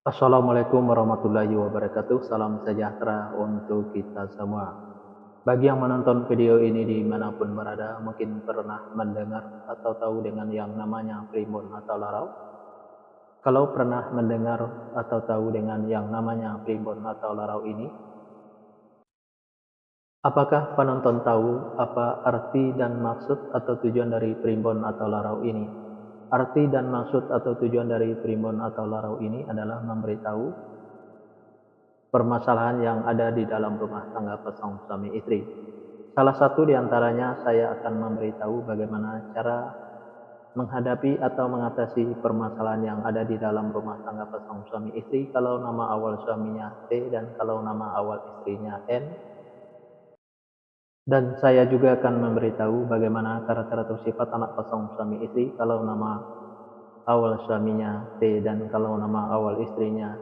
Assalamualaikum warahmatullahi wabarakatuh. Salam sejahtera untuk kita semua. Bagi yang menonton video ini dimanapun berada, mungkin pernah mendengar atau tahu dengan yang namanya primbon atau larau. Kalau pernah mendengar atau tahu dengan yang namanya primbon atau larau ini, apakah penonton tahu apa arti dan maksud atau tujuan dari primbon atau larau ini? Arti dan maksud atau tujuan dari primbon atau larau ini adalah memberitahu permasalahan yang ada di dalam rumah tangga pasangan suami istri. Salah satu di antaranya saya akan memberitahu bagaimana cara menghadapi atau mengatasi permasalahan yang ada di dalam rumah tangga pasangan suami istri kalau nama awal suaminya T dan kalau nama awal istrinya N. Dan saya juga akan memberitahu bagaimana karakter atau sifat anak pasangan suami istri kalau nama awal suaminya T dan kalau nama awal istrinya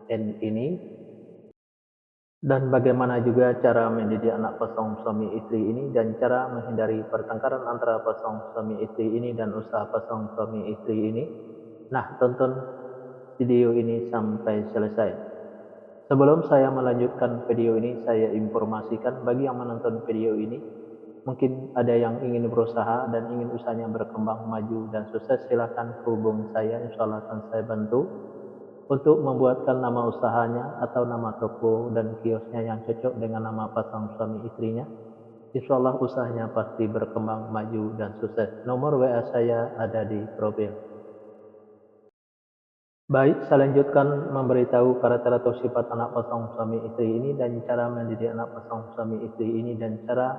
N ini. Dan bagaimana juga cara mendidik anak pasangan suami istri ini dan cara menghindari pertengkaran antara pasangan suami istri ini dan usaha pasangan suami istri ini. Nah, tonton video ini sampai selesai. Sebelum saya melanjutkan video ini, saya informasikan bagi yang menonton video ini, mungkin ada yang ingin berusaha dan ingin usahanya berkembang maju dan sukses, silakan hubungi saya, insya Allah akan saya bantu untuk membuatkan nama usahanya atau nama toko dan kiosnya yang cocok dengan nama pasangan suami istrinya. Insya Allah usahanya pasti berkembang maju dan sukses. Nomor WA saya ada di profil. Baik, saya lanjutkan memberitahu karakter atau sifat anak pasangan suami istri ini dan cara mendidik anak pasangan suami istri ini dan cara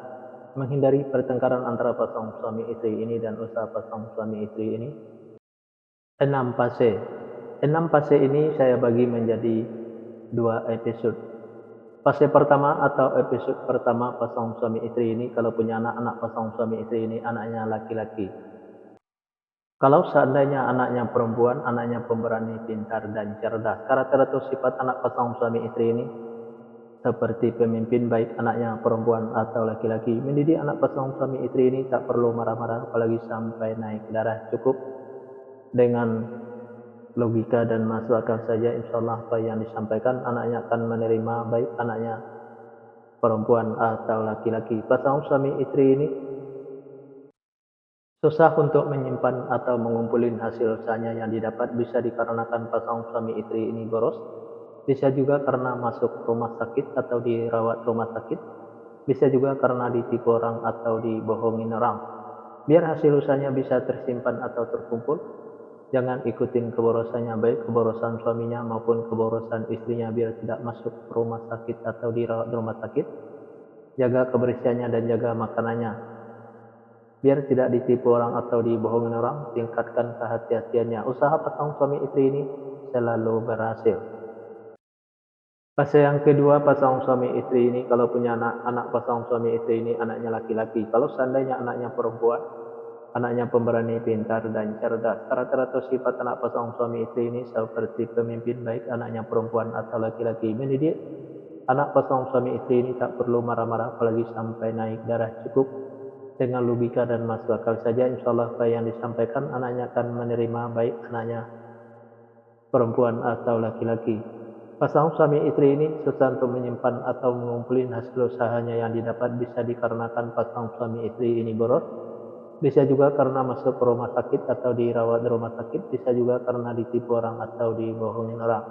menghindari pertengkaran antara pasangan suami istri ini dan usaha pasangan suami istri ini. 6 fase. 6 fase ini saya bagi menjadi 2 episode. Fase pertama atau episode pertama pasangan suami istri ini kalau punya anak pasangan suami istri ini anaknya laki-laki. Kalau seandainya anaknya perempuan, anaknya pemberani, pintar dan cerdas. Karakter atau sifat anak pasangan suami istri ini seperti pemimpin baik anaknya perempuan atau laki-laki. Mendidik anak pasangan suami istri ini tak perlu marah-marah apalagi sampai naik darah, cukup dengan logika dan masuk akal saja, insya Allah apa yang disampaikan anaknya akan menerima, baik anaknya perempuan atau laki-laki. Pasangan suami istri ini susah untuk menyimpan atau mengumpulin hasil usahanya yang didapat, bisa dikarenakan pasangan suami istri ini boros, bisa juga karena masuk rumah sakit atau dirawat rumah sakit, bisa juga karena ditipu orang atau dibohongin orang. Biar hasil usahanya bisa tersimpan atau terkumpul, jangan ikutin keborosannya, baik keborosan suaminya maupun keborosan istrinya, biar tidak masuk rumah sakit atau dirawat di rumah sakit. Jaga kebersihannya dan jaga makanannya. Biar tidak ditipu orang atau dibohongin orang, tingkatkan kehati-hatiannya. Usaha pasangan suami istri ini selalu berhasil. Fase yang kedua, pasangan suami istri ini kalau punya anak pasangan suami istri ini anaknya laki-laki. Kalau seandainya anaknya perempuan, anaknya pemberani, pintar dan cerdas. Karakter atau sifat anak pasangan suami istri ini seperti pemimpin baik anaknya perempuan atau laki-laki. Mendidik anak pasangan suami istri ini tak perlu marah-marah apalagi sampai naik darah, cukup dengan logika dan masuk akal saja, insya Allah apa yang disampaikan anaknya akan menerima, baik anaknya perempuan atau laki-laki. Pasangan suami istri ini susah untuk menyimpan atau mengumpulin hasil usahanya yang didapat, bisa dikarenakan pasangan suami istri ini boros, bisa juga karena masuk ke rumah sakit atau dirawat di rumah sakit, bisa juga karena ditipu orang atau dibohongin orang.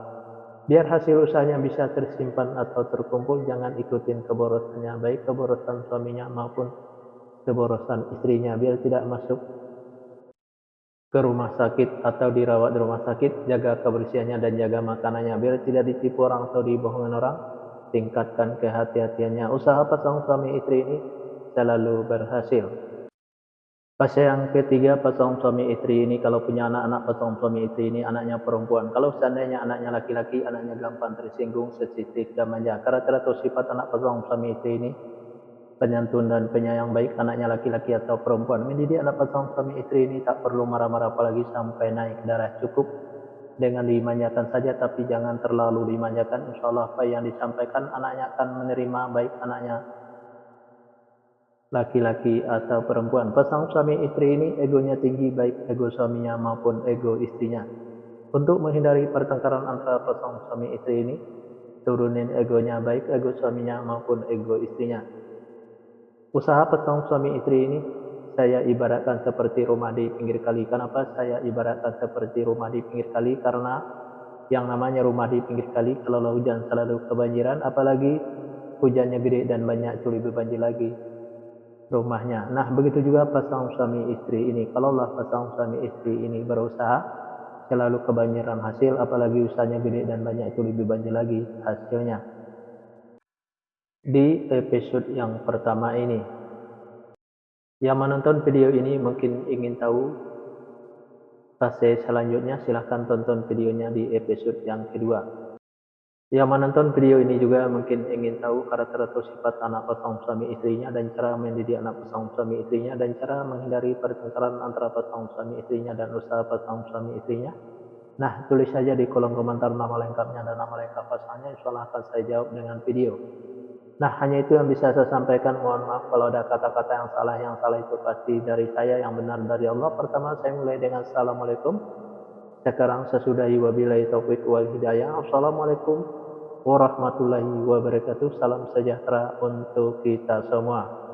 Biar hasil usahanya bisa tersimpan atau terkumpul, jangan ikutin keborosannya, baik keborosan suaminya maupun keborosan istrinya, biar tidak masuk ke rumah sakit atau dirawat di rumah sakit. Jaga kebersihannya dan jaga makanannya, biar tidak ditipu orang atau dibohongin orang. Tingkatkan kehati-hatiannya. Usaha pasangan suami istri ini selalu berhasil. Fase yang ketiga, pasangan suami istri ini kalau punya anak pasangan suami istri ini anaknya perempuan. Kalau seandainya anaknya laki-laki, anaknya gampang tersinggung, sensitif dan manja. Karakter atau sifat anak pasangan suami istri ini penyantun dan penyayang baik anaknya laki-laki atau perempuan. Mendidik anak pasangan suami istri ini tak perlu marah-marah apalagi sampai naik darah, cukup dengan dimanjakan saja tapi jangan terlalu dimanjakan. Insya Allah apa yang disampaikan anaknya akan menerima, baik anaknya laki-laki atau perempuan. Pasangan suami istri ini egonya tinggi, baik ego suaminya maupun ego istrinya. Untuk menghindari pertengkaran antara pasangan suami istri ini, turunin egonya, baik ego suaminya maupun ego istrinya. Usaha pasangan suami istri ini saya ibaratkan seperti rumah di pinggir kali. Kenapa saya ibaratkan seperti rumah di pinggir kali? Karena yang namanya rumah di pinggir kali, kalau hujan selalu kebanjiran, apalagi hujannya gede dan banyak curi banjir lagi rumahnya. Nah, begitu juga pasangan suami istri ini. Kalaulah pasangan suami istri ini berusaha, selalu kebanjiran hasil, apalagi usahanya gede dan banyak curi banjir lagi hasilnya. Di episode yang pertama ini, yang menonton video ini mungkin ingin tahu fase selanjutnya, silahkan tonton videonya di episode yang kedua. Yang menonton video ini juga mungkin ingin tahu karakter atau sifat anak pasangan suami istrinya dan cara mendidik anak pasangan suami istrinya dan cara menghindari pertengkaran antara pasangan suami istrinya dan usaha pasangan suami istrinya. Nah, tulis saja di kolom komentar nama lengkapnya dan nama lengkap pasangannya, insya Allah akan saya jawab dengan video. Nah, hanya itu yang bisa saya sampaikan. Mohon maaf kalau ada kata-kata yang salah. Yang salah itu pasti dari saya, yang benar dari Allah. Pertama, saya mulai dengan Assalamualaikum. Sekarang sesudahi wabillahi taufiq wal hidayah. Assalamualaikum warahmatullahi wabarakatuh. Salam sejahtera untuk kita semua.